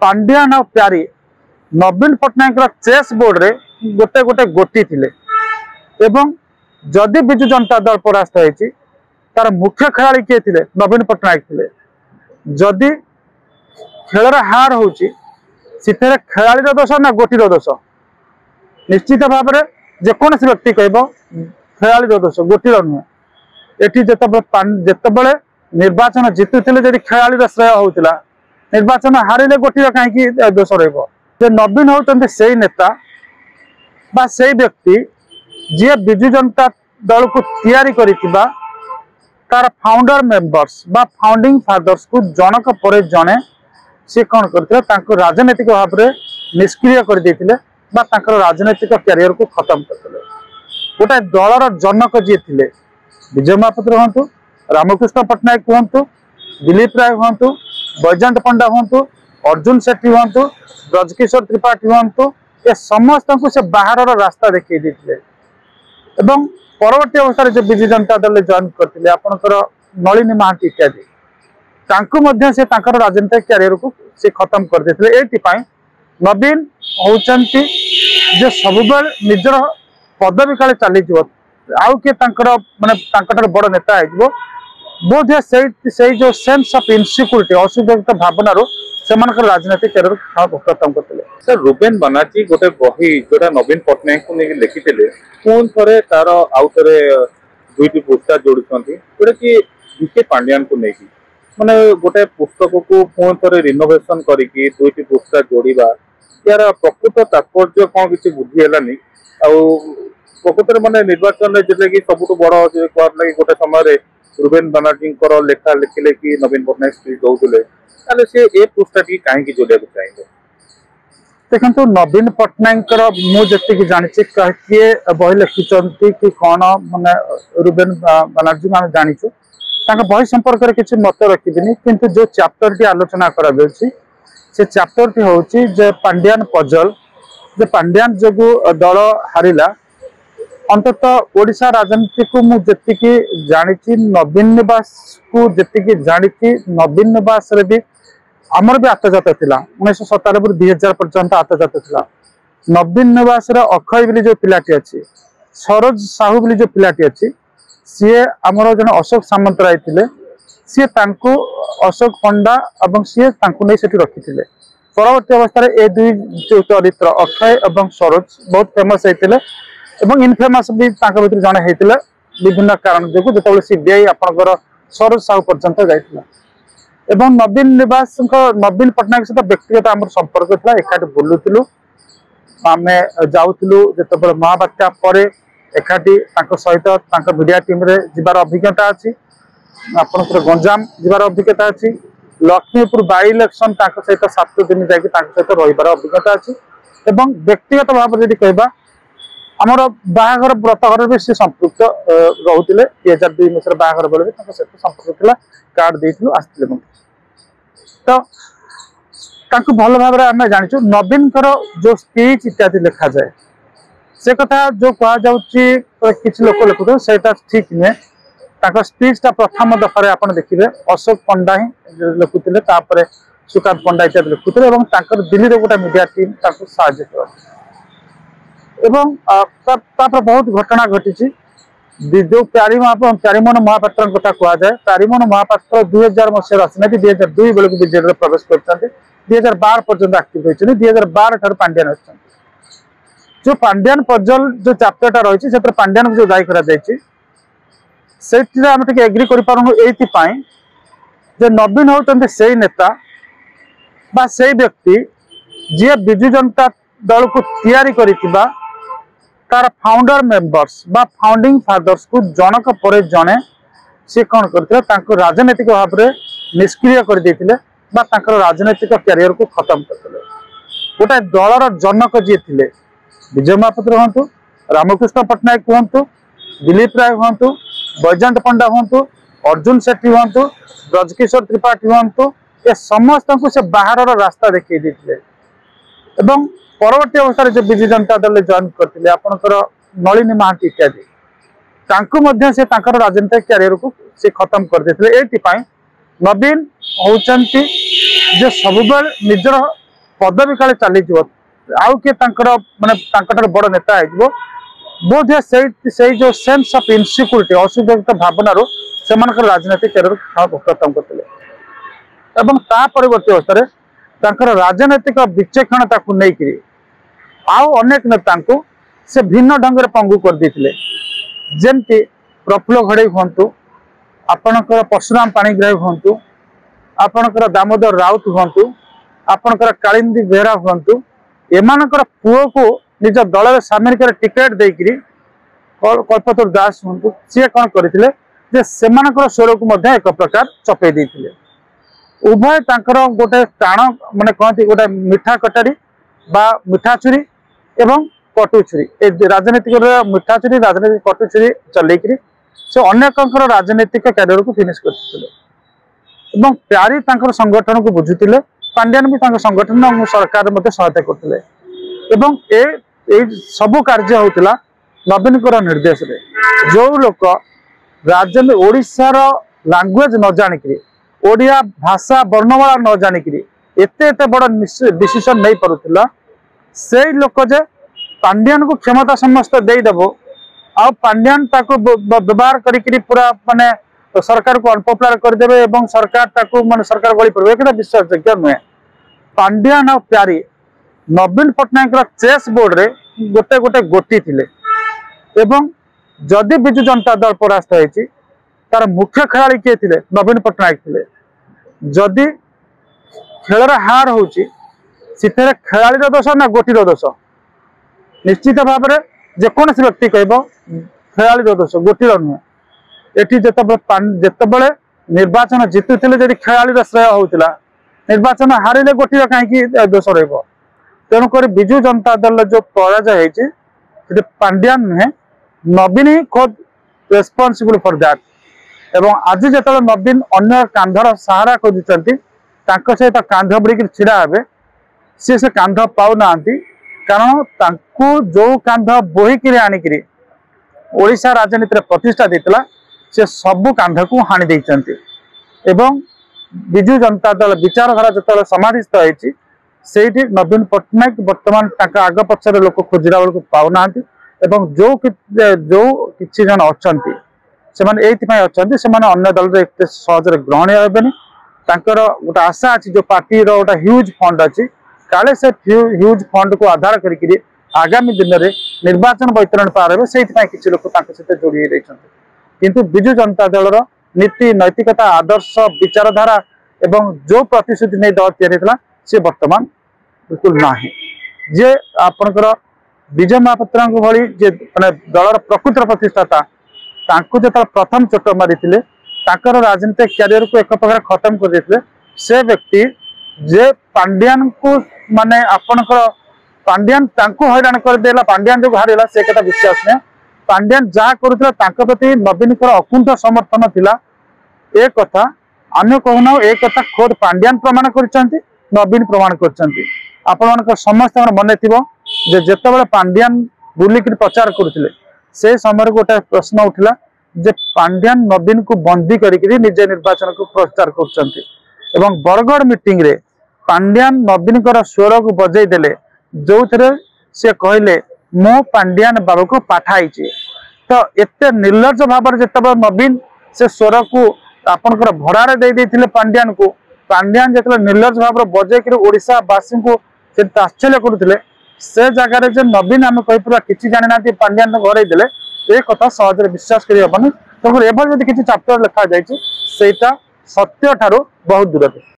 पांड्यान और प्यारी नवीन Patnaik chess board रे गोटे गोटे गोटी थिले एवं जदि विजु जनता दल परास्त होती तार मुख्य खेलाड़ी किए थे नवीन पट्टनायक थे जदि खेलर हार होची खेलाड़ी दोष ना गोटीर दोष निश्चित भाव में जेकोसी व्यक्ति कह खेलाड़ी दोष गोटीर नुहे ये जिते निर्वाचन जितुले जब खेलाड़ी श्रेय होता निर्वाचन हारिले गोटीर कहीं दोष रही नवीन होती से नेता बा से व्यक्ति जी विजु जनता दल को तैयारी करिथिबा तार फाउंडर मेंबर्स बा फाउंडिंग फादर्स को जनक पर जने से कौन करते राजनैतिक भाव में निष्क्रिय कर देथिले बा तांकर राजनैतिक कैरियर को खत्म करते गोटे दलर जनक जी थे विजय महापात्र हूँ रामकृष्ण पट्टनायक हूँ दिलीप राय हूँ बैजयंत पंडा हूँ अर्जुन सेठी हूँ ब्रजकिशोर त्रिपाठी हूँ ये समस्त को से बाहर रास्ता देखी देते एवं परवर्ती अवस्था जो विजु जनता दल जॉइन करते आपंकर नलिनी महांती इत्यादि से राजनीतिक कैरियर को से खत्म कर देते ये नवीन होती जो सब निजर पदवी काले चली आउ किए माने बड़ नेता हो बोध से जो सेंस ऑफ इनसिक्यूरिटी असुरक्षित भावना से राजनीतिक कैरियर खत्म करते सर रूपेन बनर्जी गोटे बही जोटा नवीन पट्टनायक को लेकिन लिखिते पुणी थे तार आउ थे दुईटी पुस्तक जोड़ुंट जोटा कि विके पांड्यान को लेकिन माने गोटे पुस्तक को पुणी थे रिनोवेशन करके दुईटी पुस्तक जोड़ा यार प्रकृत तात्पर्य कौन किसी बुझीगलानी प्रकृत माने निर्वाचन में जैसे कि सबुठ बड़ कहला गोटे समय रूपेन बनर्जी लेखा लिखिले कि नवीन पट्टनायक स्पीच दौले से ए पुस्तक कहीं जोड़ा चाहिए देखो नवीन पट्टनायक मुझे जानी किए बही लिखिं कि कौन माने रूपेन बनर्जी को आम जाचु बही संपर्क में किसी मत रखी किंतु जो चैप्टर टी आलोचना करा से चैप्टर टी हूँ पांड्यान पजल जो पांड्यान जो दल हारिला अंतत ओडिशा राजनीति को मुझे जानी नवीन निवास को जी जानी नवीन निवास रे भी आमर भी आतजात था 1997 2000 पर्यंत आतजात था नवीन निवास अक्षय बोली जो पिलाटी अच्छी सरोज साहू बोली जो पिलाटी अच्छी सी आमर जन अशोक सामंतराय थे सी अशोक पंडा और सी नहीं रखी परवर्ती अवस्था ये दुई जो चरित्र अक्षय और सरोज बहुत फेमस होते इनफेमस भी भर जड़े होते विभिन्न कारण जो जो सीबीआई आपंकर सरोज साहू पर्यंत जाइए एवं नवीन निवास नवीन पट्टनायक सहित व्यक्तिगत आम संपर्क था एकाठी बुलूलु आम जाऊलु जो महाबात्या पर एकाठी सहित मीडिया टीम रे जीवार अभिज्ञता अच्छी आपंकर गंजाम जीवार अभिज्ञता अच्छी लक्ष्मीपुर बाई इलेक्शन सहित 7 दिन जाकि सहित रही अभिज्ञता अच्छी एवं व्यक्तिगत भाव में कहवा आमर बाहाघर व्रतघर भी सी संपृक्त रोते 2002 मसीह बाहाघर बेले सहित संपर्क था कार्ड देलु आसते तो भल भाव में आम जाचु नवीन जो स्पीच इत्यादि लिखा जाए से कथा जो कह किसी लोक लिखुते से ठीक नुहे स्पीच प्रथम दफार आप देखिए अशोक पंडा ही लिखुते सुकांत पंडा इत्यादि लिखुते दिल्ली गोटे मीडिया टीम साहय बहुत घटना घटी जो प्यारीमोहन महापात्र कथा कहुए प्यारीमोहन महापात्र 2000 मसीह राजनीति 2002 बेलू बीजेडी प्रवेश कर 2012 पर्यटन आक्टिव होती 2012 ठार पांड्यान जो पांड्यान पजल जो चैप्टरटा रही है पांड्यान को जो दायी कर एग्री कर नवीन होती से नेता बा से व्यक्ति जी विजु जनता दल को तैयारी करिथिबा तार फाउंडर मेंबर्स बा फाउंडिंग फादर्स को जनक पर जने से कौन करते राजनैतिक भाव में निष्क्रिय कर देथिले बा तांकर राजनैतिक कैरियर को खत्म करते गोटे दलर जनक जी थे विजय महापात्र हूँ रामकृष्ण पट्टनायक हूँ दिलीप राय हूँ बैजयंत पंडा हूँ अर्जुन सेठी हूँ ब्रजकिशोर त्रिपाठी हूँ ये समस्त को से बाहर रास्ता देखी देते एवं परवर्ती अवस्था जो विजु जनता दल जॉइन करते आपंकर नलिनी महांती इत्यादि से राजनीतिक कैरियर को से खत्म कर देते ये नवीन होती जो सब निजर पदवी काले चली आउ किए माने बड़ नेता हो बोधे से जो सेंस ऑफ इनसिक्यूरिटी असुरक्षित भावना से राजनीतिक कैरियर खत्म करते ता परवर्ती अवस्था राजनैतिक विचक्षणता को लेकर आउ अनेक नेता से भिन्न ढंग से पंगु कर देते जमती प्रफुल्ल घड़ई हूँ आपणकर परशुराम पाणिग्राही हूँ आपणकर दामोदर राउत हूँ आपणकर कालिंदी बेहरा हूँ एमानकर पुओ को निज दल में सामिल कर टिकेट देकर कल्पतरु दास हूँ सी कौन करते स्वर को एक प्रकार चपे देते उभय गोटे टाण माने कहती गोटे मिठा कटारी बा मिठा छुरी एवं कटु छुरी राजनीतिक मिठा छुरी राजनीतिक कटु छुरी चलकर से अनेक राजनीतिक कैरियर को फिनिश करते प्यारी संगठन को बुझुते पांड्यान भी संगठन और सरकार सहायता करते सबु कार्य होता नवीन निर्देश रे जो लोक राज्य ओडिशार लैंग्वेज न जानिक ओडिया भाषा वर्णमाला न जानिक एते बड़ डिसीजन नहीं पारुला से लोक जे पांड्यान को क्षमता समस्त देदेव आ पांड्यान व्यवहार करी पूरा माने सरकार को अनपपुलर करदे एवं सरकार माने सरकार गली पड़े एक विश्वासयोग्य नुहे पांड्यान और प्यारी नवीन पट्टनायक चेस बोर्ड रे गोटे गोटे गोटी थिले एवं जदि विजु जनता दल परास्त होती तार मुख्य खेलाड़ी किए थे नवीन पट्टनायक थे जदि खेलर हार होची खेलाड़ी दोष ना गोटीर दोष निश्चित भाव में जेकोसी व्यक्ति कह खेलाड़ी दोष गोटीर नुहे ये जिते निर्वाचन जितुले जब खेलाड़ी श्रेय होता निर्वाचन हारिले गोटीर कहीं दोष रेणुक विजु जनता दल जो पराजय होती पांड्यान नुहे नवीन ही खुद रेस्पॉन्सिबल फॉर दैट एवं आज जो नवीन अन्य कांधर सहारा खोजुंट सहित कांध बड़ी छिड़ा हे सी से कांध पाऊना कारण जो कांध बोहिक आनिक ओडिशा राजनीति प्रतिष्ठा देता से सबू कांध को हाणी देते विजु जनता दल विचारधारा जो समाधिस्थ होती से नवीन पट्टनायक बर्तमान आग पक्षर लोक खोजला बेलू पाऊना जो किसी जन अच्छा से अन्य दल एत सहज ग्रहणीय हेबेनि गोटे आशा अच्छी जो पार्टी गोटे ह्यूज फंड अच्छी काले से ह्यूज फंड को आधार करी आगामी दिन में निर्वाचन बैतरण पार हे से किसी लोक सहित जोड़ी किंतु विजु जनता दल नीति नैतिकता आदर्श विचारधारा एवं जो प्रतिश्रुति नहीं दल या सी बर्तमान बिल्कुल ना जे आपणकर विजय महापात्र भली जे दलर प्रकृत प्रतिष्ठाता जो प्रथम चोट मारी राजनीतिक कैरियर को एक प्रकार खत्म कर देते से व्यक्ति जे पांड्यान को माने आपणकर पांड्यान हैरान करदेला पांड्यान जो हारा से कथा विश्वास नहीं पांड्यान जहाँ करुला प्रति नवीन अकुंठ समर्थन थिला ए कथा आम कहूना ए कथा खुद पांड्यान प्रमाण कर नवीन प्रमाण कर समस्त मन थी जिते पांड्यान बुलिक प्रचार करुले से समय गोटे प्रश्न उठिला जे पांड्यान नवीन को बंदी करी निजे निर्वाचन को प्रचार कर बरगढ़ मीटिंग रे पांड्यान नवीन स्वर को बजई देले जो थे से कहले मो पांड्यान बाबू को पाठाई तो एत निर्लज भाव जिते नवीन से स्वर को आपनकर भड़ारे दे देथिले पांड्यान जो निर्लज भाव बजई ओडिशावासी को से ताच्छल्य करुले से जगह जो नवीन आम कहीपर किसी जानी ना पांड्यान घर देले ये कथा सहज विश्वास करनी तेणु एभली किसी चैप्टर लिखा जाइए सत्य ठारू बहुत दूर।